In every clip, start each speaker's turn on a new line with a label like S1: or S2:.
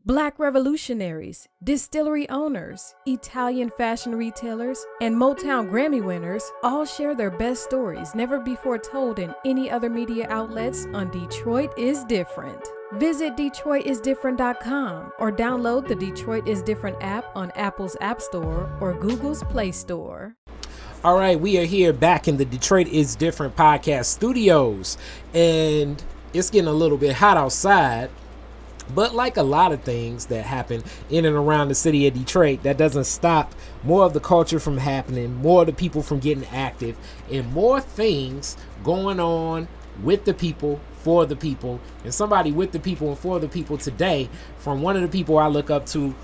S1: Black revolutionaries, distillery owners, Italian fashion retailers, and Motown Grammy winners all share their best stories never before told in any other media outlets on Detroit is Different. Visit DetroitisDifferent.com or download the Detroit is Different app on Apple's App Store or Google's Play Store.
S2: All right, we are here back in the Detroit is Different podcast studios, and it's getting a little bit hot outside. But like a lot of things that happen in and around the city of Detroit, that doesn't stop more of the culture from happening, more of the people from getting active, and more things going on with the people, for the people, and somebody with the people and for the people today from one of the people I look up to,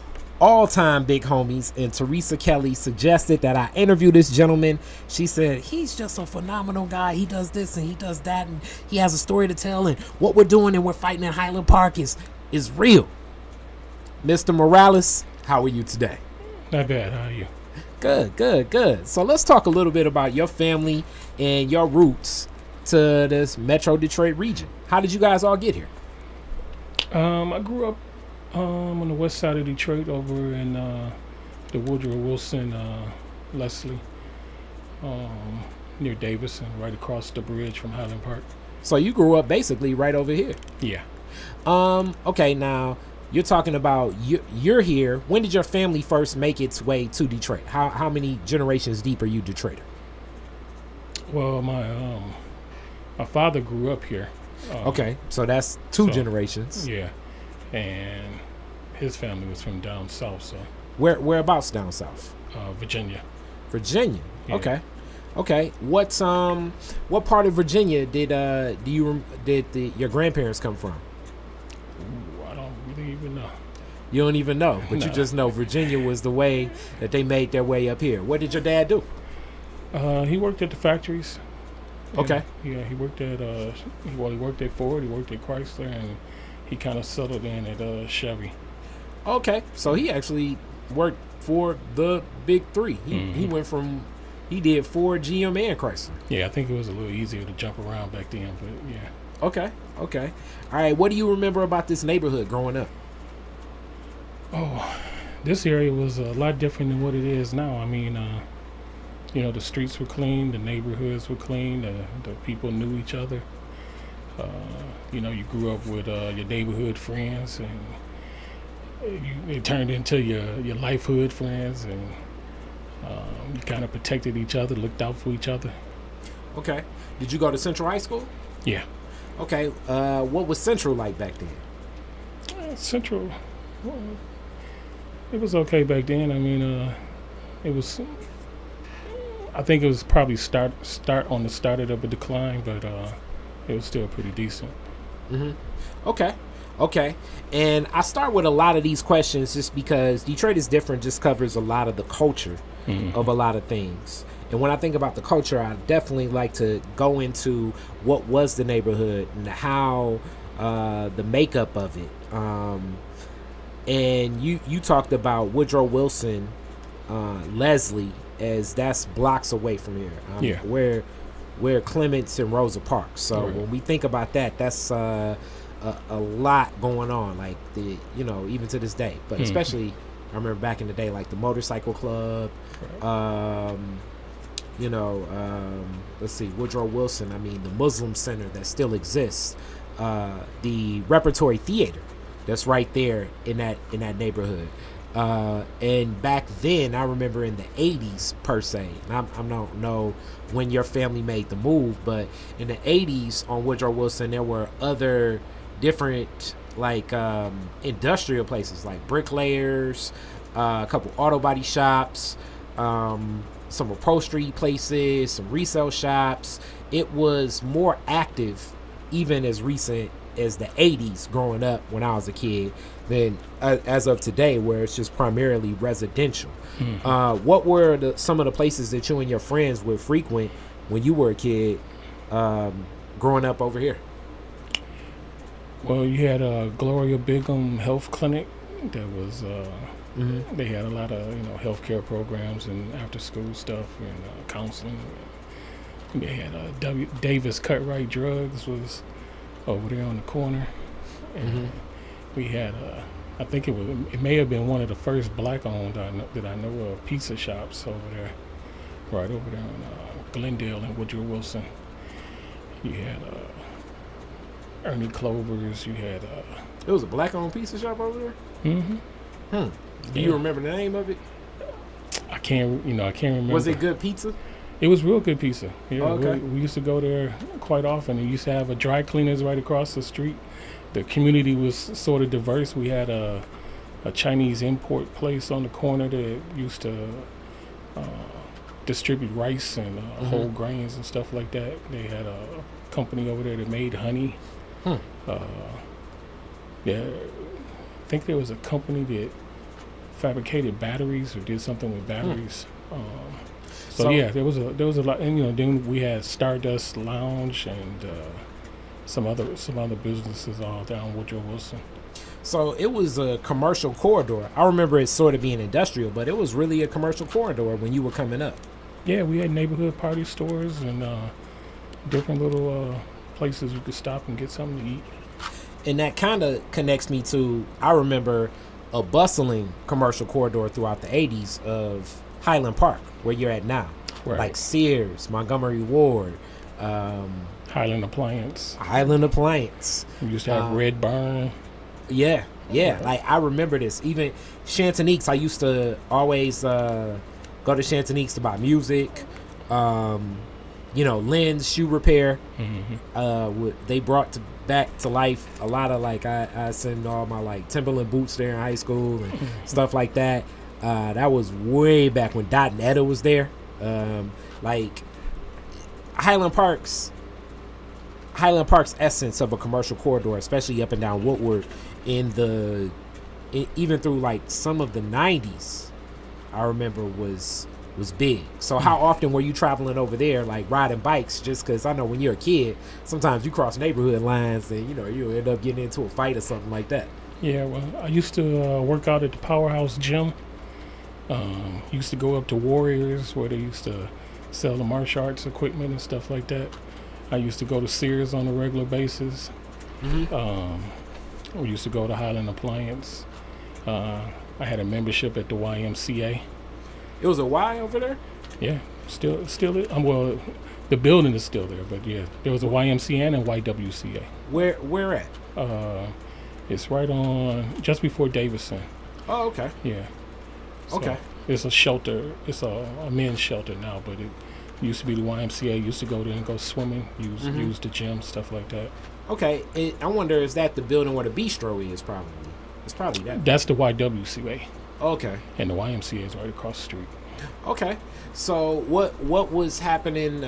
S2: all-time big homies, and Teresa Kelly suggested that I interview this gentleman. She said he's just a phenomenal guy. He does this and he does that, and he has a story to tell, and what we're doing and we're fighting in Highland Park is real. Mr. Morales, how are you today?
S3: Not bad. How are you?
S2: Good. So let's talk a little bit about your family and your roots to this Metro Detroit region. How did you guys all get here?
S3: I grew up on the west side of Detroit, over in the Woodrow Wilson, Leslie, near Davison, right across the bridge from Highland Park.
S2: So you grew up basically right over here.
S3: Yeah.
S2: Okay, now you're talking about you're here. When did your family first make its way to Detroit? How many generations deep are you Detroiter?
S3: Well, my father grew up here.
S2: Okay, so that's two generations.
S3: Yeah, and his family was from down south. So
S2: whereabouts down south?
S3: Virginia.
S2: Virginia.
S3: Yeah.
S2: Okay. What part of Virginia did your grandparents come from?
S3: Ooh, I don't really even know.
S2: You don't even know, but
S3: No.
S2: You just know Virginia was the way that they made their way up here. What did your dad do?
S3: He worked at the factories.
S2: Okay.
S3: Yeah, he worked at he worked at Ford, he worked at Chrysler, and he kind of settled in at Chevy.
S2: Okay, so he actually worked for the big three. He did Ford, GM, and Chrysler.
S3: Yeah, I think it was a little easier to jump around back then, but yeah.
S2: Okay. All right, what do you remember about this neighborhood growing up?
S3: Oh, this area was a lot different than what it is now. I mean, the streets were clean, the neighborhoods were clean, the people knew each other. You grew up with your neighborhood friends, and it turned into your lifehood friends, and you kind of protected each other, looked out for each other.
S2: Okay. Did you go to Central High School?
S3: Yeah.
S2: Okay. What was Central like back then?
S3: Central, well, it was okay back then. I mean, I think it was probably start on the started of a decline, but it was still pretty decent.
S2: Mm-hmm. Okay. And I start with a lot of these questions just because Detroit is Different just covers a lot of the culture of a lot of things. And when I think about the culture, I definitely like to go into what was the neighborhood and how the makeup of it. And you talked about Woodrow Wilson, Leslie, as that's blocks away from here. Where Clements and Rosa Park. So when we think about that, that's a lot going on, like even to this day. But especially, I remember back in the day, like the motorcycle club. Let's see, Woodrow Wilson. I mean, the Muslim Center that still exists. The Repertory Theater that's right there in that neighborhood. And back then, I remember in the 80s per se, and I don't know when your family made the move, but in the 80s on Woodrow Wilson, there were other different industrial places like bricklayers, a couple auto body shops, some upholstery places, some resale shops. It was more active even as recent as the 80s growing up when I was a kid than as of today, where it's just primarily residential. What were some of the places that you and your friends would frequent when you were a kid growing up over here?
S3: Well, you had a Gloria Bigham Health Clinic that was they had a lot of healthcare programs and after school stuff and counseling. They had Davis Cutright Drugs was over there on the corner, and we had I think it may have been one of the first black-owned that I know of pizza shops over there, right over there in Glendale and Woodrow Wilson. You had Ernie Clover's. You had.
S2: It was a black-owned pizza shop over there.
S3: Mm-hmm.
S2: Do you remember the name of it?
S3: I can't remember.
S2: Was it good pizza?
S3: It was real good pizza. Yeah,
S2: okay.
S3: We used to go there quite often. It used to have a dry cleaners right across the street. The community was sort of diverse. We had a Chinese import place on the corner that used to distribute rice and whole grains and stuff like that. They had a company over there that made honey. Yeah, I think there was a company that fabricated batteries or did something with batteries. So yeah, there was a lot, and then we had Stardust Lounge and some other businesses all down Woodrow Wilson.
S2: So it was a commercial corridor. I remember it sort of being industrial, but it was really a commercial corridor when you were coming up.
S3: Yeah, we had neighborhood party stores and different little places you could stop and get something to eat.
S2: And that kind of connects me to, I remember a bustling commercial corridor throughout the 80s of Highland Park, where you're at now.
S3: Right.
S2: Like Sears, Montgomery Ward,
S3: Highland Appliance.
S2: We
S3: We used to have Red Burn.
S2: Yeah. Like I remember this. Even Chantonique's, I used to always go to Chantonique's to buy music. Lynn's Shoe Repair. They brought back to life a lot of I sent all my Timberland boots there in high school and stuff like that. That was way back when Dot and Etta was there. Highland Park's essence of a commercial corridor, especially up and down Woodward, even through some of the 90s, I remember was big. So how often were you traveling over there, riding bikes? Just because I know when you're a kid, sometimes you cross neighborhood lines and you end up getting into a fight or something like that.
S3: Yeah, well, I used to work out at the Powerhouse Gym. Used to go up to Warriors where they used to sell the martial arts equipment and stuff like that. I used to go to Sears on a regular basis. We used to go to Highland Appliance. I had a membership at the YMCA.
S2: It was a Y over there?
S3: Yeah, still is. Well, the building is still there, but yeah, there was a YMCA and a YWCA.
S2: Where at?
S3: It's right on, just before Davison.
S2: Oh, okay.
S3: Yeah. So
S2: okay.
S3: It's a shelter. It's a men's shelter now, but it used to be the YMCA. Used to go there and go swimming, use the gym, stuff like that.
S2: Okay. I wonder, is that the building where the bistro is probably? It's probably that.
S3: That's the YWCA.
S2: Okay.
S3: And the YMCA is right across the street.
S2: Okay. So what was happening,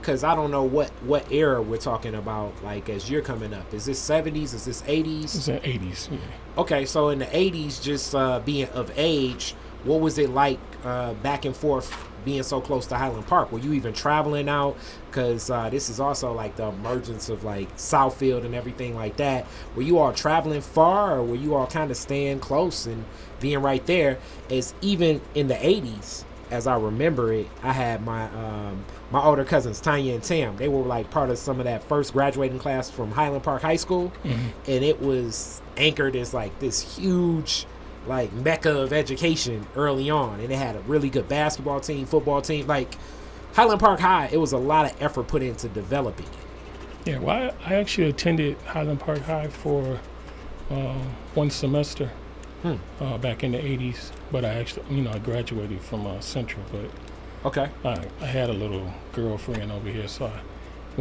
S2: because I don't know what era we're talking about, as you're coming up. Is this 70s? Is this 80s?
S3: It's the 80s, yeah.
S2: Okay, so in the 80s, just being of age, what was it like back and forth being so close to Highland Park? Were you even traveling out? Because this is also the emergence of Southfield and everything like that. Were you all traveling far, or were you all kind of staying close and being right there? As even in the 80s, as I remember it, I had my older cousins Tanya and Tam. They were part of some of that first graduating class from Highland Park High School, and it was anchored as this huge mecca of education early on, and it had a really good basketball team, football team. Highland Park High, it was a lot of effort put into developing it.
S3: Yeah, well, I actually attended Highland Park High for one semester back in the 80s, but I actually, I graduated from Central, but
S2: okay,
S3: I had a little girlfriend over here, so I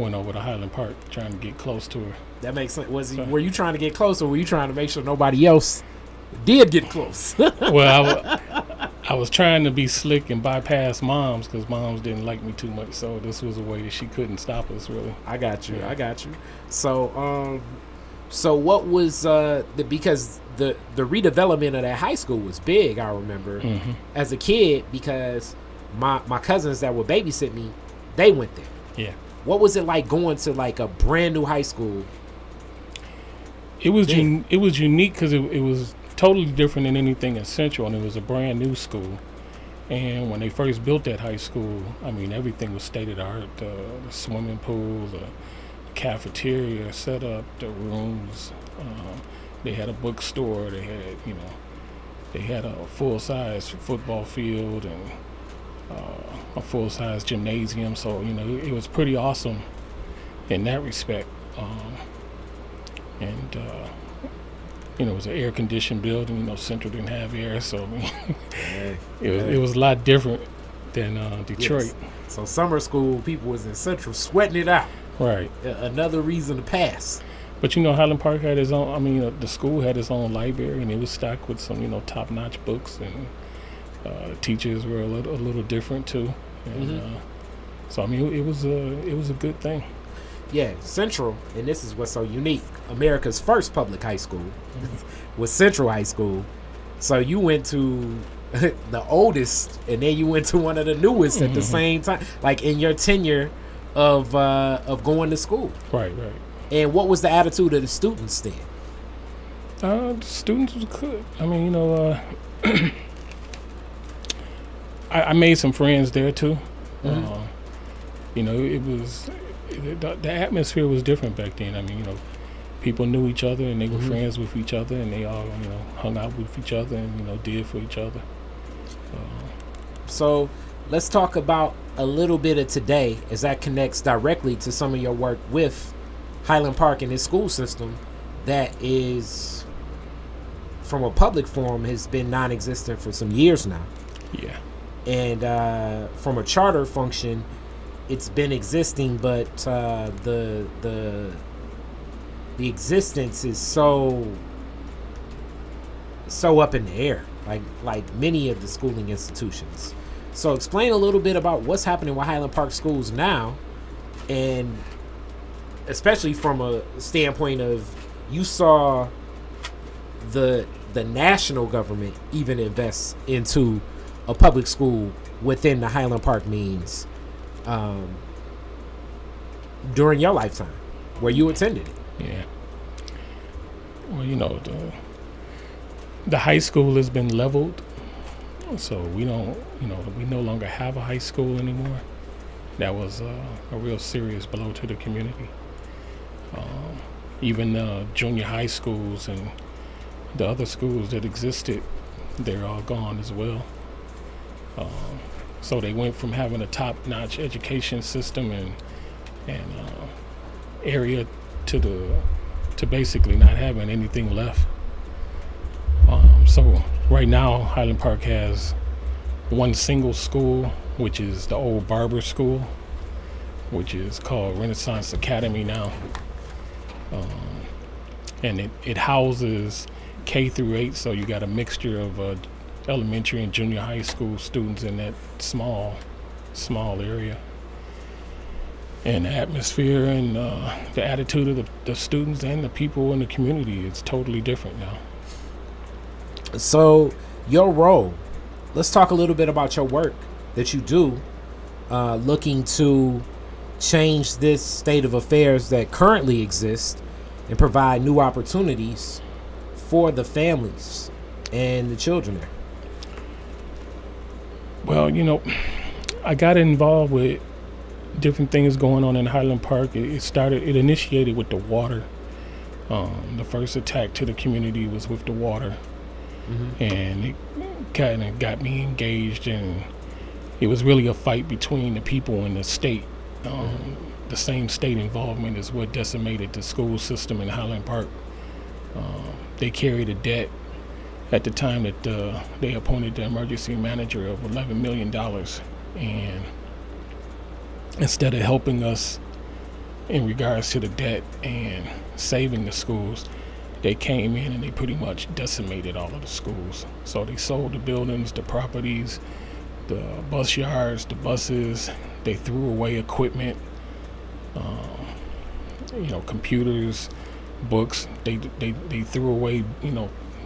S3: went over to Highland Park trying to get close to her.
S2: That makes sense. Were you trying to get close, or were you trying to make sure nobody else did get close?
S3: Well, I was trying to be slick and bypass moms, because moms didn't like me too much, so this was a way that she couldn't stop us, really.
S2: I got you. So what was because the redevelopment of that high school was big, I remember, as a kid, because my cousins that would babysit me, they went there.
S3: Yeah.
S2: What was it like going to a brand new high school?
S3: It was unique because it was totally different than anything in Central, and it was a brand new school. And when they first built that high school, everything was state of the art. The swimming pool, the cafeteria set up, the rooms. They had a bookstore. They had a full-size football field and a full-size gymnasium. So it was pretty awesome in that respect. And it was an air-conditioned building. Central didn't have air, so it was a lot different than Detroit.
S2: Yes. So summer school, people was in Central sweating it out.
S3: Right.
S2: Another reason to pass.
S3: But Highland Park had its own. The school had its own library, and it was stocked with some top-notch books, and teachers were a little different too. And, so it was a good thing.
S2: Yeah, Central, and this is what's so unique. America's first public high school was Central High School. So you went to the oldest, and then you went to one of the newest at the same time, like in your tenure of going to school.
S3: Right.
S2: And what was the attitude of the students then?
S3: The students was good. I made some friends there too. It was the atmosphere was different back then. People knew each other, and they were friends with each other, and they all hung out with each other, and did for each other.
S2: So let's talk about a little bit of today, as that connects directly to some of your work with Highland Park and its school system that is, from a public forum, has been non-existent for some years now.
S3: Yeah.
S2: And from a charter function, it's been existing, but the existence is so up in the air, like many of the schooling institutions. So explain a little bit about what's happening with Highland Park schools now, and especially from a standpoint of, you saw the national government even invest into a public school within the Highland Park means during your lifetime, where you attended it.
S3: Yeah. Well, the high school has been leveled, so we don't, we no longer have a high school anymore. That was a real serious blow to the community. Even junior high schools and the other schools that existed, they're all gone as well. So they went from having a top-notch education system and area to basically not having anything left. So right now, Highland Park has one single school, which is the old barber school, which is called Renaissance Academy now. And it houses K through 8, so you got a mixture of elementary and junior high school students in that small area. And the atmosphere and the attitude of the students and the people in the community is totally different now.
S2: So your role, let's talk a little bit about your work that you do, looking to change this state of affairs that currently exists and provide new opportunities for the families and the children there. Well,
S3: I got involved with different things going on in Highland Park. It initiated with the water. The first attack to the community was with the water. And it kind of got me engaged, and it was really a fight between the people and the state. The same state involvement is what decimated the school system in Highland Park. They carried a debt at the time that they appointed the emergency manager of $11 million. And instead of helping us in regards to the debt and saving the schools, they came in and they pretty much decimated all of the schools. So they sold the buildings, the properties, the bus yards, the buses. They threw away equipment, computers, books. They threw away,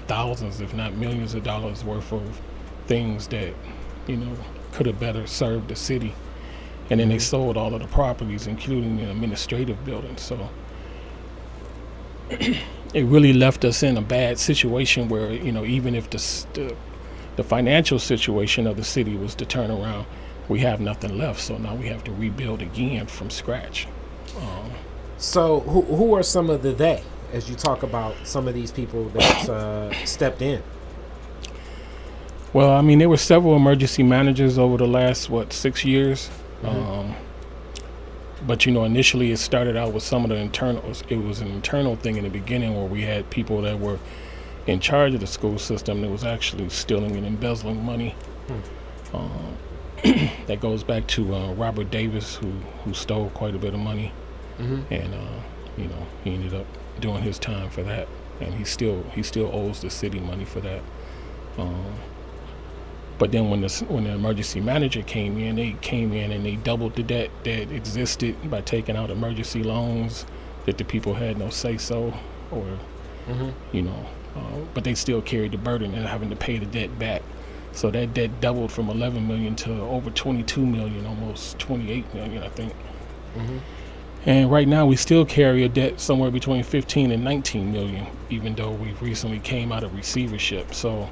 S3: thousands, if not millions of dollars worth of things that, could have better served the city. And then they sold all of the properties, including the administrative buildings. So it really left us in a bad situation where, even if the financial situation of the city was to turn around, we have nothing left. So now we have to rebuild again from scratch.
S2: So who are some of the they? as you talk about some of these people that stepped in?
S3: Well, I mean, there were several emergency managers over the last 6 years. But initially it started out with some of the internals. It was an internal thing in the beginning where we had people that were in charge of the school system that was actually stealing and embezzling money. That goes back to Robert Davis, who stole quite a bit of money, and he ended up doing his time for that, and he still owes the city money for that. But then when the emergency manager came in and they doubled the debt that existed by taking out emergency loans that the people had no say so, or but they still carried the burden of having to pay the debt back. So that debt doubled from 11 million to over 22 million, almost 28 million, I think. And right now we still carry a debt somewhere between 15 and 19 million, even though we've recently came out of receivership. So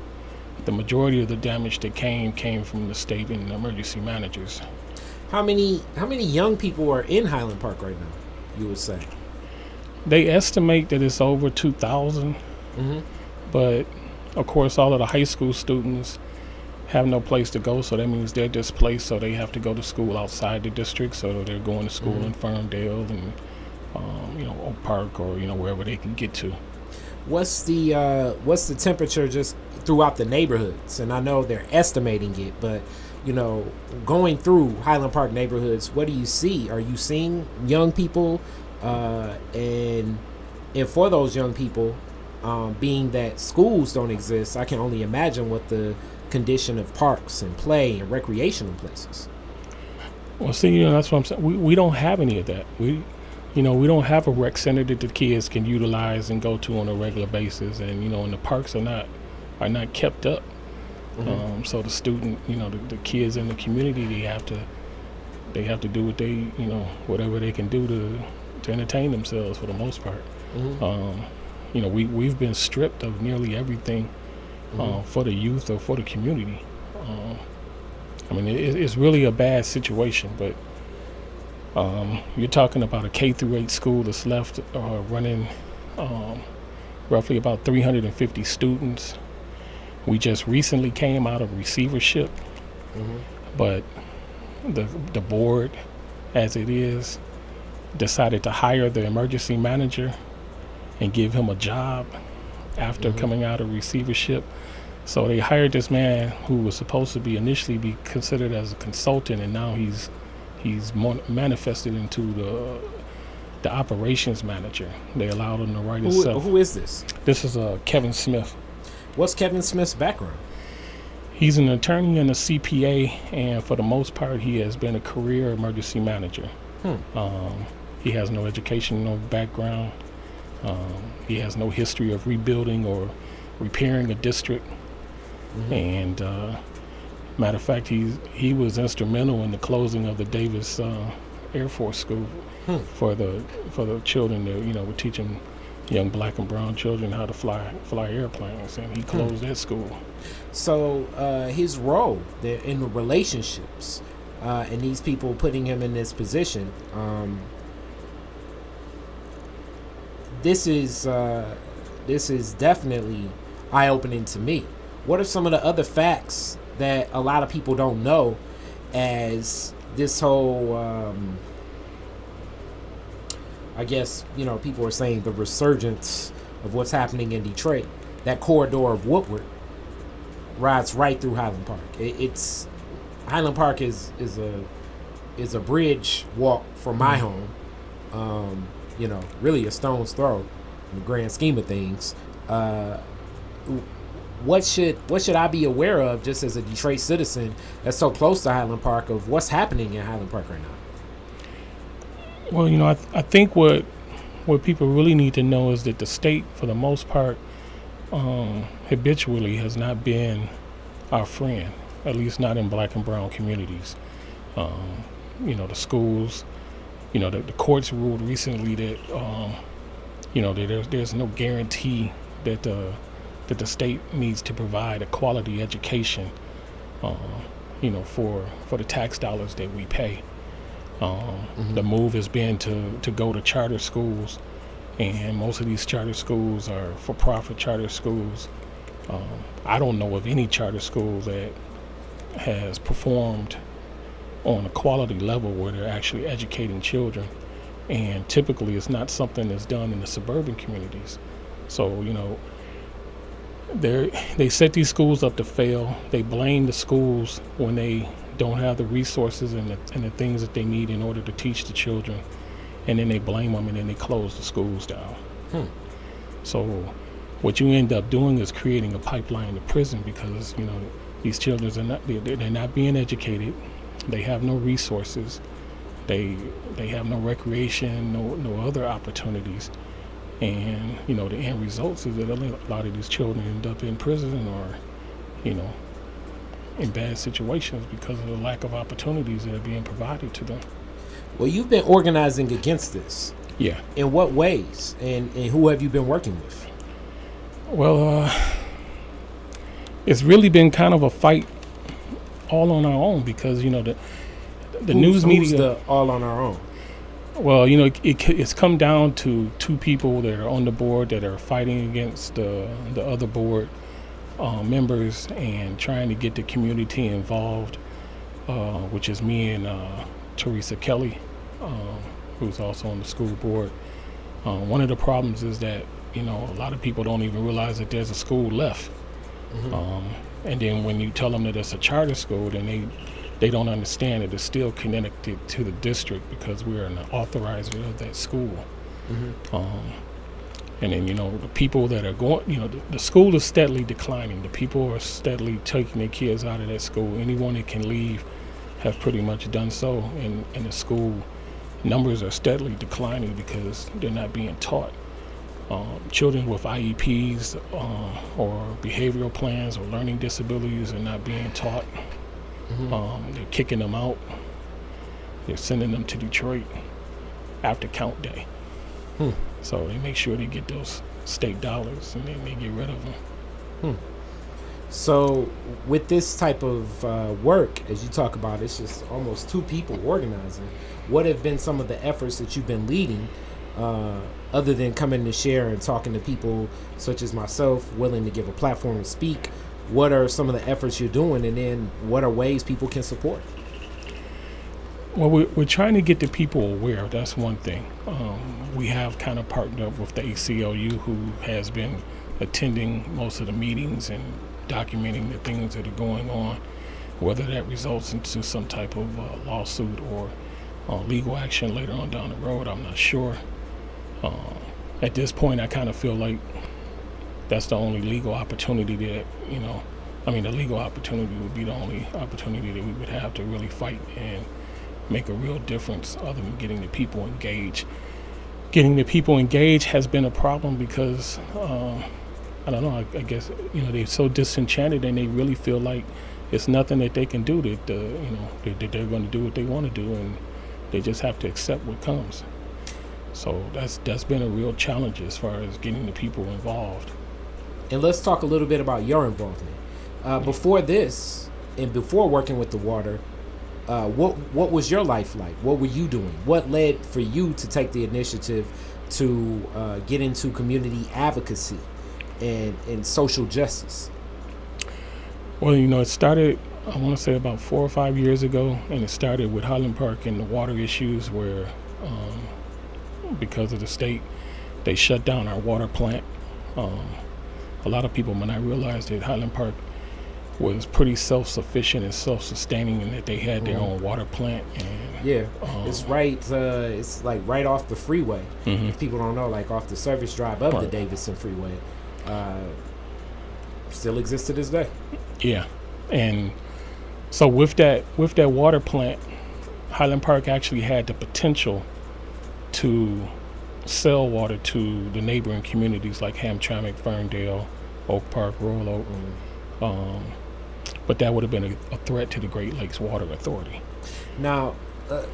S3: the majority of the damage that came from the state and the emergency managers.
S2: How many young people are in Highland Park right now, you would say?
S3: They estimate that it's over 2,000. But of course all of the high school students have no place to go, so that means they're displaced, so they have to go to school outside the district. So they're going to school in Ferndale and Oak Park, or wherever they can get to.
S2: What's the temperature just throughout the neighborhoods? And I know they're estimating it, but going through Highland Park neighborhoods, what do you see? Are you seeing young people, and for those young people, being that schools don't exist, I can only imagine what the condition of parks and play and recreational places.
S3: Well, see, that's what I'm saying. We don't have any of that. We don't have a rec center that the kids can utilize and go to on a regular basis, and and the parks are not kept up. So the student, the kids in the community, they have to do what they, whatever they can do to entertain themselves for the most part. We've been stripped of nearly everything for the youth or for the community. It's really a bad situation, but you're talking about a K-8 school that's left running roughly about 350 students. We just recently came out of receivership, but the board, as it is, decided to hire the emergency manager and give him a job after coming out of receivership. So they hired this man who was supposed to initially be considered as a consultant, and now he's manifested into the operations manager. They allowed him to write himself.
S2: Who is this?
S3: This is Kevin Smith.
S2: What's Kevin Smith's background?
S3: He's an attorney and a CPA, and for the most part, he has been a career emergency manager. He has no educational background. He has no history of rebuilding or repairing a district. And matter of fact, he was instrumental in the closing of the Davis Air Force School for the children that were teaching young black and brown children how to fly airplanes, and he closed that school. So
S2: his role there in the relationships and these people putting him in this position, this is definitely eye-opening to me. What are some of the other facts that a lot of people don't know as this whole I guess people are saying the resurgence of what's happening in Detroit? That corridor of Woodward rides right through Highland Park. It's Highland Park is a bridge walk from my home. Really a stone's throw in the grand scheme of things. What should I be aware of just as a Detroit citizen that's so close to Highland Park of what's happening in Highland Park right now?
S3: Well, I think what people really need to know is that the state, for the most part, habitually has not been our friend, at least not in black and brown communities. The schools, the courts ruled recently that, there's no guarantee that the state needs to provide a quality education, for the tax dollars that we pay. The move has been to go to charter schools and most of these charter schools are for-profit charter schools. I don't know of any charter school that has performed on a quality level where they're actually educating children, and typically it's not something that's done in the suburban communities. So, you know, they set these schools up to fail. They blame the schools when they don't have the resources and the things that they need in order to teach the children, and then they blame them, and then they close the schools down. So what you end up doing is creating a pipeline to prison, because, you know, these children are not, they're not being educated. They have no resources. They have no recreation, no other opportunities. And, you know, the end results is that a lot of these children end up in prison or, you know, in bad situations because of the lack of opportunities that are being provided to them.
S2: Well, you've been organizing against this.
S3: Yeah.
S2: In what ways? And who have you been working with?
S3: Well, it's really been kind of a fight all on our own, because, you know, the news media.
S2: Who's the all on our own?
S3: Well, you know, it's come down to two people that are on the board that are fighting against the other board members and trying to get the community involved, which is me and Teresa Kelly, who's also on the school board. One of the problems is that, you know, a lot of people don't even realize that there's a school left. And then when you tell them that it's a charter school, then they don't understand that it's still connected to the district, because we're an authorizer of that school. And then, you know, the people that are going, you know, the school is steadily declining. The people are steadily taking their kids out of that school. Anyone that can leave have pretty much done so. And the school numbers are steadily declining because they're not being taught. Children with IEPs or behavioral plans or learning disabilities are not being taught. They're kicking them out. They're sending them to Detroit after count day. So they make sure they get those state dollars, and then they get rid of them.
S2: So with this type of work, as you talk about, it's just almost two people organizing. What have been some of the efforts that you've been leading, other than coming to share and talking to people such as myself, willing to give a platform to speak? What are some of the efforts you're doing, and then what are ways people can support?
S3: Well, we're trying to get the people aware. That's one thing. We have kind of partnered up with the ACLU, who has been attending most of the meetings and documenting the things that are going on. Whether that results into some type of lawsuit or legal action later on down the road, I'm not sure. At this point, I kind of feel like that's the only legal opportunity that, you know, I mean, the legal opportunity would be the only opportunity that we would have to really fight and make a real difference, other than getting the people engaged. Getting the people engaged has been a problem because, I don't know, I guess, you know, they're so disenchanted, and they really feel like it's nothing that they can do, that, you know, that they're going to do what they want to do, and they just have to accept what comes. So that's been a real challenge as far as getting the people involved.
S2: And let's talk a little bit about your involvement. Before this, and before working with the water, what was your life like? What were you doing? What led for you to take the initiative to get into community advocacy and social justice?
S3: Well, you know, it started, I want to say, about 4 or 5 years ago, and it started with Highland Park and the water issues, where because of the state, they shut down our water plant. A lot of people, when I realized that Highland Park was pretty self-sufficient and self-sustaining, and that they had their own water plant. And
S2: it's right. It's like right off the freeway. If people don't know, like off the service drive of the Davidson Freeway, still exists to this day. Yeah, and so with that water plant, Highland Park actually had the potential to sell water to the neighboring communities like Hamtramck, Ferndale, Oak Park, Royal Oak. But that would have been a threat to the Great Lakes Water Authority. Now,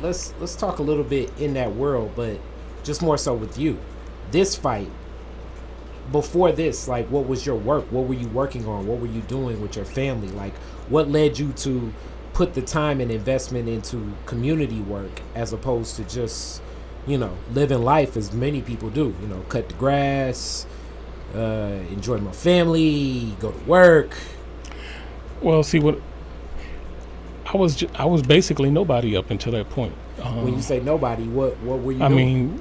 S2: let's talk a little bit in that world, but just more so with you. This fight, before this, like, what was your work? What were you working on? What were you doing with your family? Like, what led you to put the time and investment into community work as opposed to just living life as many people do. Cut the grass, enjoy my family, go to work.
S3: Well, see, what I was basically nobody up until that point.
S2: When you say nobody, what were you doing?
S3: I mean,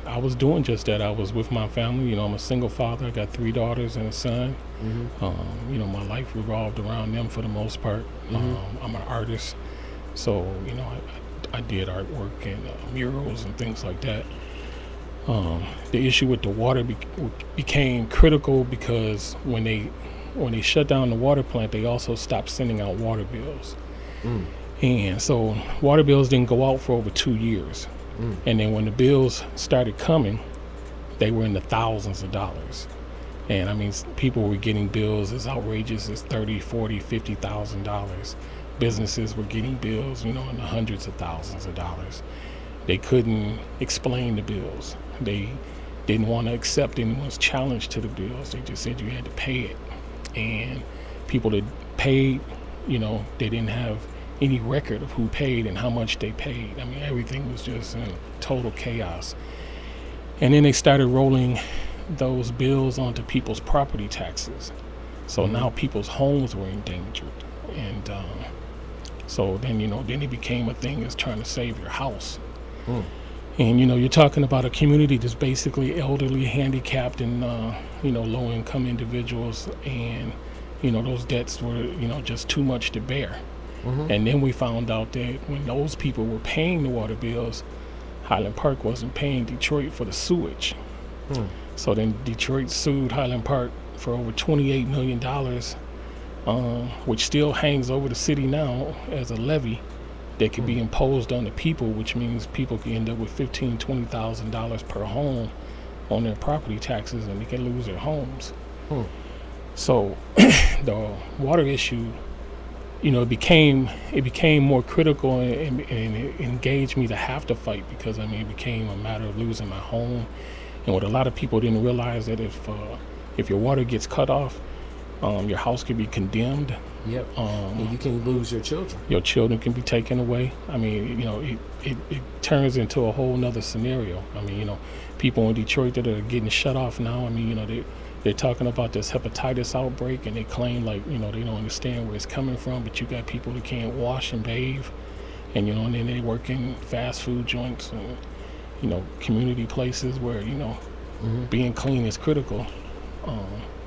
S3: I was doing just that. I was with my family. I'm a single father. I got 3 daughters and a son. My life revolved around them for the most part. I'm an artist, so I did artwork and murals and things like that. The issue with the water became critical because when they shut down the water plant, they also stopped sending out water bills. And so water bills didn't go out for over 2 years. And then when the bills started coming, they were in the thousands of dollars. And I mean, people were getting bills as outrageous as $30,000, $40,000, $50,000. Businesses were getting bills, in the hundreds of thousands of dollars. They couldn't explain the bills. They didn't want to accept anyone's challenge to the bills. They just said you had to pay it. And people that paid, they didn't have any record of who paid and how much they paid. I mean, everything was just in total chaos. And then they started rolling those bills onto people's property taxes. So now people's homes were endangered. And so then, then it became a thing as trying to save your house. And, you're talking about a community that's basically elderly, handicapped, and, low-income individuals. And, those debts were, just too much to bear. And then we found out that when those people were paying the water bills, Highland Park wasn't paying Detroit for the sewage. So then Detroit sued Highland Park for over $28 million, which still hangs over the city now as a levy that could be imposed on the people, which means people can end up with $15,000, $20,000 per home on their property taxes, and they can lose their homes. So the water issue, it became more critical, and it engaged me to have to fight, because it became a matter of losing my home. And what a lot of people didn't realize, that if your water gets cut off, your house could be condemned.
S2: Yep. And you can lose your children. Your
S3: children can be taken away. It turns into a whole nother scenario. People in Detroit that are getting shut off now, they're talking about this hepatitis outbreak, and they claim they don't understand where it's coming from, but you got people that can't wash and bathe, and and then they work in fast food joints and community places where being clean is critical.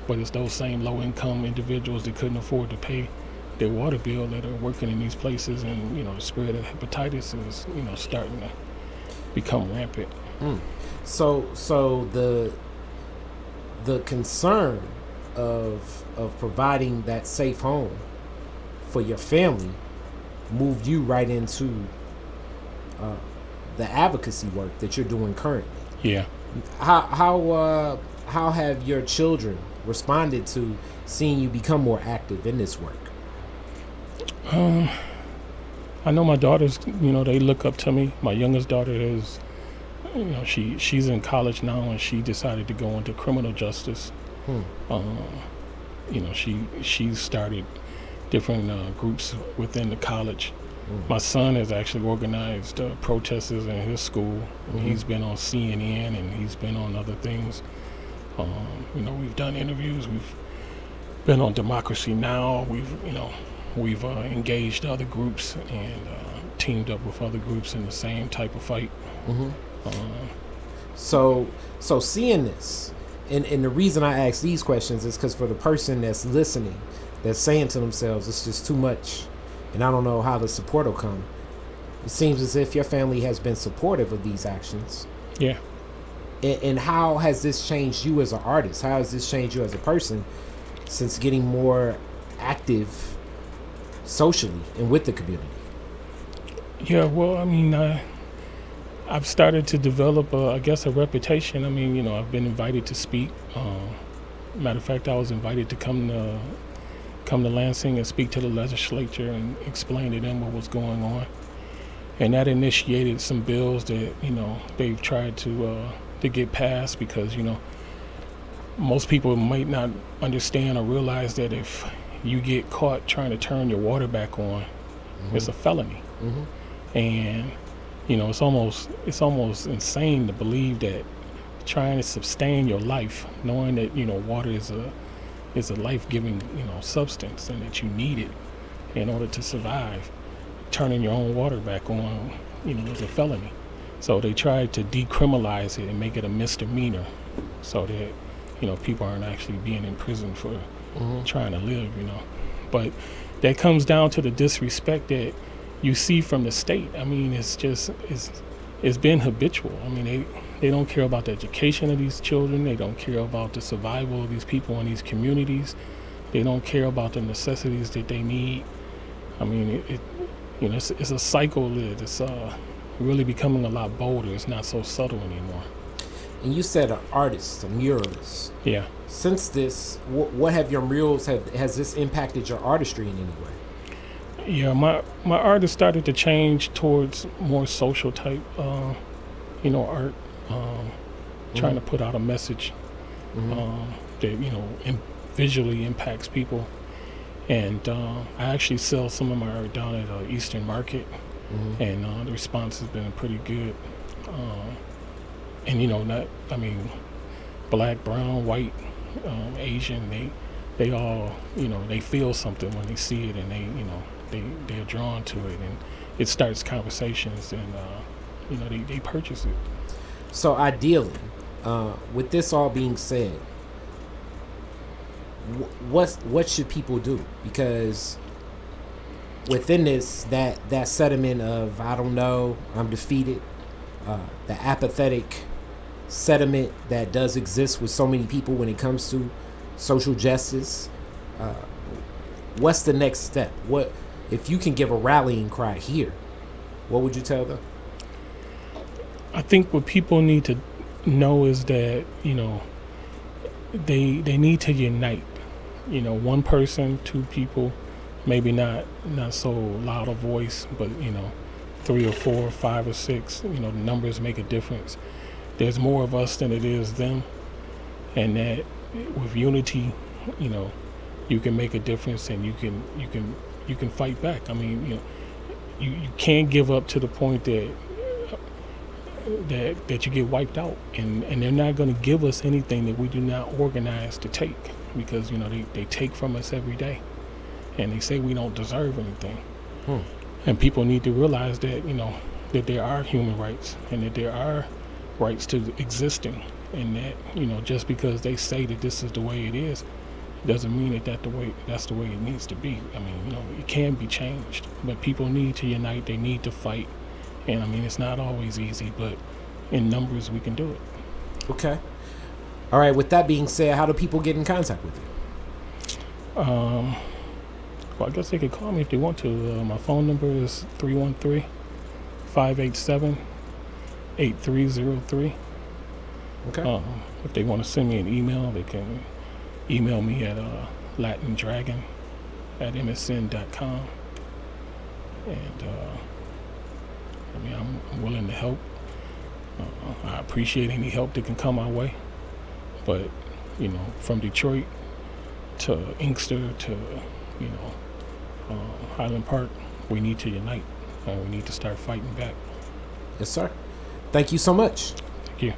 S3: But it's those same low-income individuals that couldn't afford to pay their water bill that are working in these places, and the spread of hepatitis is starting to become rampant.
S2: So the concern of providing that safe home for your family moved you right into the advocacy work that you're doing currently.
S3: Yeah.
S2: How have your children responded to seeing you become more active in this work?
S3: I know my daughters, they look up to me. My youngest daughter is, she's in college now, and she decided to go into criminal justice. She started different groups within the college. My son has actually organized protests in his school. He's been on CNN, and he's been on other things. We've done interviews. We've been on Democracy Now. We've engaged other groups and teamed up with other groups in the same type of fight.
S2: So seeing this, and the reason I ask these questions is because for the person that's listening, that's saying to themselves, it's just too much, and I don't know how the support will come. It seems as if your family has been supportive of these actions.
S3: Yeah.
S2: And how has this changed you as an artist? How has this changed you as a person since getting more active socially and with the community?
S3: Yeah, well, I've started to develop, a reputation. I've been invited to speak. Matter of fact, I was invited to come to Lansing and speak to the legislature and explain to them what was going on. And that initiated some bills that, they've tried to get passed, because, most people might not understand or realize that if you get caught trying to turn your water back on, it's a felony. And It's almost insane to believe that trying to sustain your life, knowing that water is a life-giving substance, and that you need it in order to survive. Turning your own water back on, is a felony. So they tried to decriminalize it and make it a misdemeanor, so that people aren't actually being in prison for trying to live. But that comes down to the disrespect that you see from the state. I mean, it's been habitual. I mean, they don't care about the education of these children. They don't care about the survival of these people in these communities. They don't care about the necessities that they need. I mean, it's a cycle that's really becoming a lot bolder. It's not so subtle anymore.
S2: And you said an artist, a muralist.
S3: Yeah.
S2: Since this, what have your murals has this impacted your artistry in any way?
S3: Yeah, my art has started to change towards more social type, art. Trying to put out a message that visually impacts people. And I actually sell some of my art down at Eastern Market, and the response has been pretty good. And black, brown, white, Asian, they all they feel something when they see it, and they're drawn to it, and it starts conversations, and they purchase it.
S2: So ideally, with this all being said, what should people do? Because within this, that sentiment of I don't know, I'm defeated, the apathetic sentiment that does exist with so many people when it comes to social justice, what's the next step? What if you can give a rallying cry here? What would you tell them?
S3: I think what people need to know is that they need to unite. One person, two people, maybe not so loud a voice, but 3 or 4, 5 or 6. The numbers make a difference. There's more of us than it is them, and that with unity, you can make a difference, and you can fight back. I mean, you can't give up to the point that you get wiped out, and they're not going to give us anything that we do not organize to take, because they take from us every day, and they say we don't deserve anything. And people need to realize that that there are human rights, and that there are rights to existing, and that just because they say that this is the way it is doesn't mean that's the way it needs to be. I mean, it can be changed, but people need to unite. They need to fight. And I mean, it's not always easy, but in numbers, we can do it.
S2: Okay. All right. With that being said, how do people get in contact with you?
S3: Well, I guess they could call me if they want to. My phone number is 313-587-8303.
S2: Okay.
S3: If they want to send me an email, they can email me at latindragon@msn.com. And I'm willing to help. I appreciate any help that can come my way. But, from Detroit to Inkster to, Highland Park, we need to unite, and we need to start fighting back.
S2: Yes, sir. Thank you so much.
S3: Thank you.